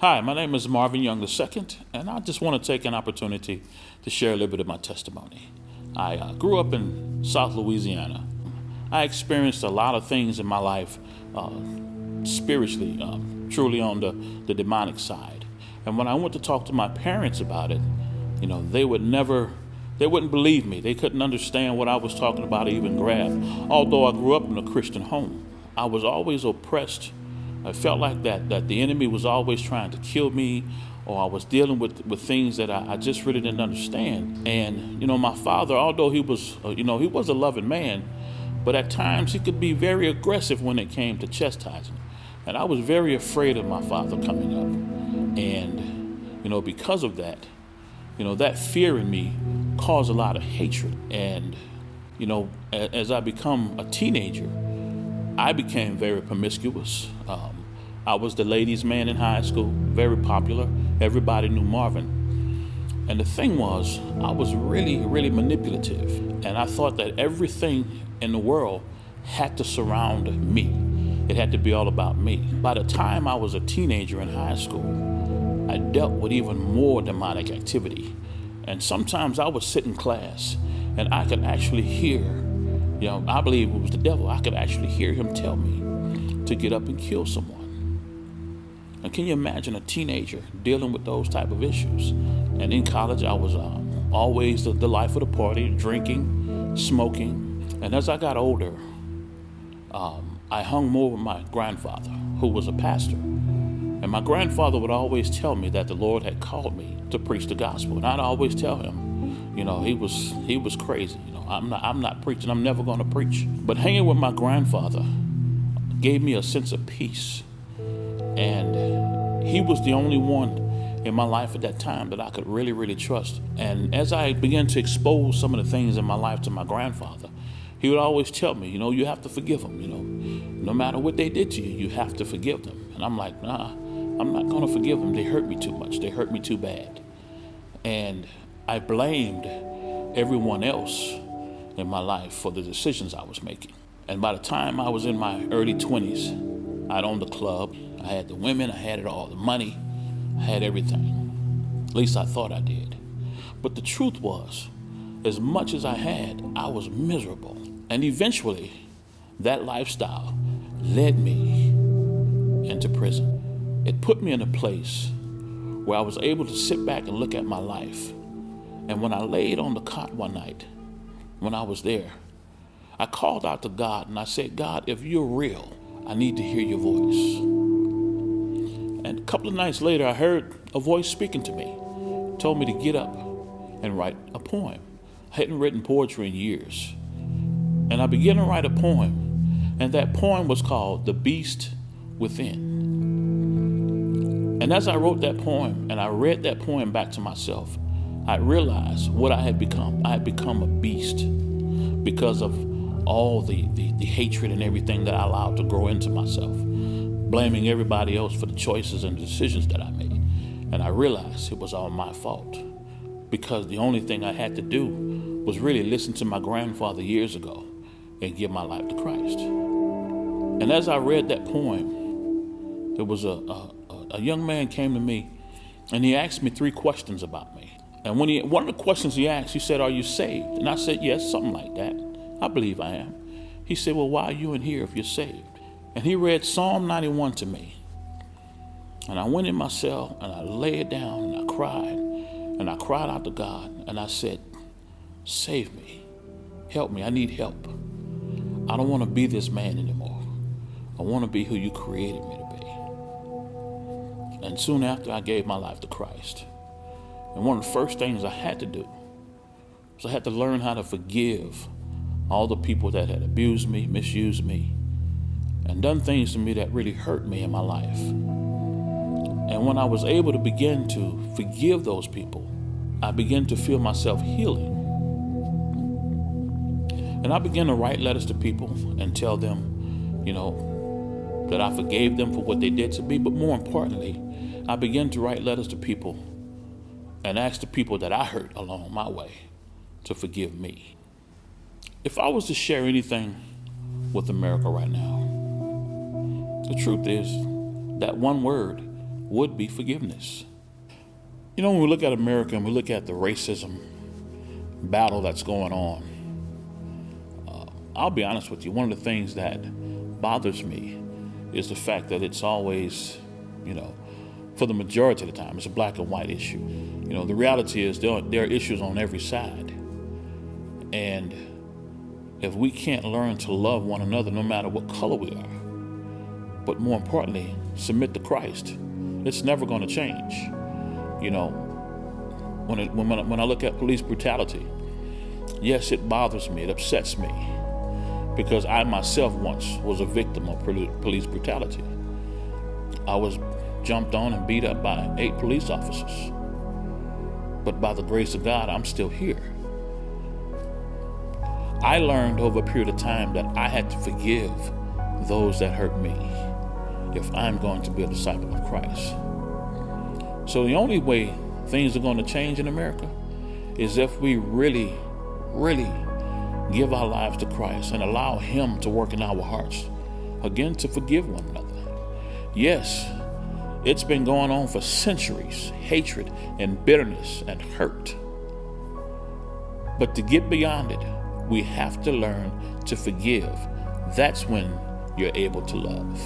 Hi, my name is Marvin Young II, and I just want to take an opportunity to share a little bit of my testimony. I grew up in South Louisiana. I experienced a lot of things in my life spiritually, truly on the demonic side. And when I went to talk to my parents about it, they wouldn't believe me. They couldn't understand what I was talking about or even grab. Although I grew up in a Christian home, I was always oppressed. I felt like that the enemy was always trying to kill me, or I was dealing with things that I just really didn't understand. And, my father, although he was a loving man, but at times he could be very aggressive when it came to chastising. And I was very afraid of my father coming up. And, because of that, that fear in me caused a lot of hatred. And, as I become a teenager, I became very promiscuous. I was the ladies' man in high school, very popular. Everybody knew Marvin. And the thing was, I was really, really manipulative. And I thought that everything in the world had to surround me. It had to be all about me. By the time I was a teenager in high school, I dealt with even more demonic activity. And sometimes I would sit in class and I could actually hear, I believe it was the devil. I could actually hear him tell me to get up and kill someone. And can you imagine a teenager dealing with those type of issues? And in college, I was always the life of the party, drinking, smoking. And as I got older, I hung more with my grandfather, who was a pastor. And my grandfather would always tell me that the Lord had called me to preach the gospel. And I'd always tell him, he was crazy. I'm not preaching. I'm never going to preach. But hanging with my grandfather gave me a sense of peace. And he was the only one in my life at that time that I could really, really trust. And as I began to expose some of the things in my life to my grandfather, he would always tell me, you have to forgive them. No matter what they did to you, you have to forgive them. And I'm like, nah, I'm not going to forgive them. They hurt me too much. They hurt me too bad. And I blamed everyone else in my life for the decisions I was making. And by the time I was in my early 20s, I'd owned a club. I had the women, I had it all, the money, I had everything. At least I thought I did. But the truth was, as much as I had, I was miserable. And eventually, that lifestyle led me into prison. It put me in a place where I was able to sit back and look at my life. And when I laid on the cot one night, when I was there, I called out to God and I said, God, if you're real, I need to hear your voice. And a couple of nights later, I heard a voice speaking to me, told me to get up and write a poem. I hadn't written poetry in years. And I began to write a poem, and that poem was called The Beast Within. And as I wrote that poem, and I read that poem back to myself, I realized what I had become. I had become a beast because of all the hatred and everything that I allowed to grow into myself, blaming everybody else for the choices and decisions that I made. And I realized it was all my fault because the only thing I had to do was really listen to my grandfather years ago and give my life to Christ. And as I read that poem, there was a young man came to me and he asked me 3 questions about me. And one of the questions he asked, he said, "Are you saved?" And I said, "Yes, something like that. I believe I am." He said, "Well, why are you in here if you're saved?" And he read Psalm 91 to me. And I went in my cell and I laid down and I cried. And I cried out to God and I said, "Save me. Help me. I need help. I don't want to be this man anymore. I want to be who you created me to be." And soon after, I gave my life to Christ. And one of the first things I had to do was I had to learn how to forgive all the people that had abused me, misused me, and done things to me that really hurt me in my life. And when I was able to begin to forgive those people, I began to feel myself healing. And I began to write letters to people and tell them, that I forgave them for what they did to me. But more importantly, I began to write letters to people and ask the people that I hurt along my way to forgive me. If I was to share anything with America right now, the truth is that one word would be forgiveness. You know, when we look at America and we look at the racism battle that's going on, I'll be honest with you, one of the things that bothers me is the fact that it's always, for the majority of the time, it's a black and white issue. The reality is there are issues on every side. And if we can't learn to love one another no matter what color we are, but more importantly, submit to Christ, it's never going to change. When I look at police brutality, yes, it bothers me, it upsets me, because I myself once was a victim of police brutality. I was jumped on and beat up by 8 police officers. But by the grace of God, I'm still here. I learned over a period of time that I had to forgive those that hurt me if I'm going to be a disciple of Christ. So the only way things are going to change in America is if we really, really give our lives to Christ and allow Him to work in our hearts, again, to forgive one another. Yes, it's been going on for centuries, hatred and bitterness and hurt. But to get beyond it, we have to learn to forgive. That's when you're able to love.